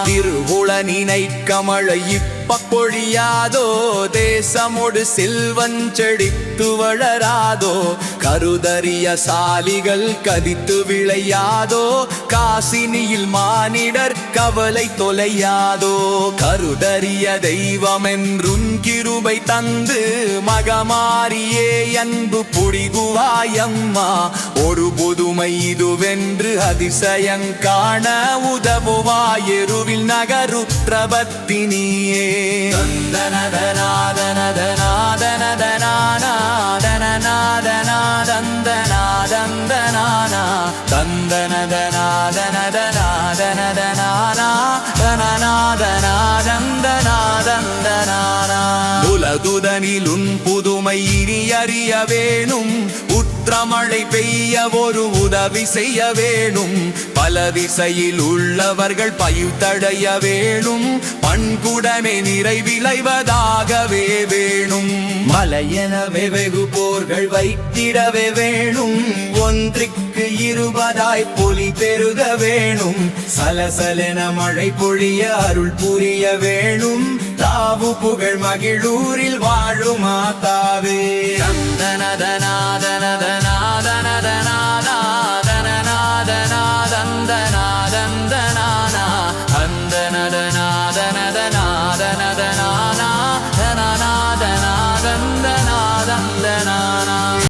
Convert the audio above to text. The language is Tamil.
திருவுளனினை கமழை இப்பொழியாதோ தேசமோடு செல்வன் செழித்து வளராதோ கருதறிய சாலிகள் கதித்து விளையாதோ காசினியில் மானிடர் கவலை தொலையாதோ கருதறிய தெய்வமென்றும் கிருபை தந்து மகமாரியே அன்பு புடிகுவாயம்மா ஒரு புதுமை இதுவென்று அதிசயங்காண உதவுவாயெருவில் நகருற்றபத்தினியே உலகுதனிலுன் புதுமை இனி அறிய வேணும் உற்றமழை பெய்ய ஒரு உதவி செய்ய வேணும் பல திசையில் உள்ளவர்கள் பயுத்தடைய வேணும் பண்குடமே நிறைவிளைவதாகவே வேணும் மலையெனவே வெகு போர்கள் வைத்திடவே வேணும் ஒன்றுக்கு 20 பொலி பெருக வேணும் சலசலென மழை பொழிய அருள் புரிய வேணும் தாவு புகழ் மகிழூரில் வாழும் மாதாவே தந்தனதனாதனதனாதனதனாதனதனாதனதனாதன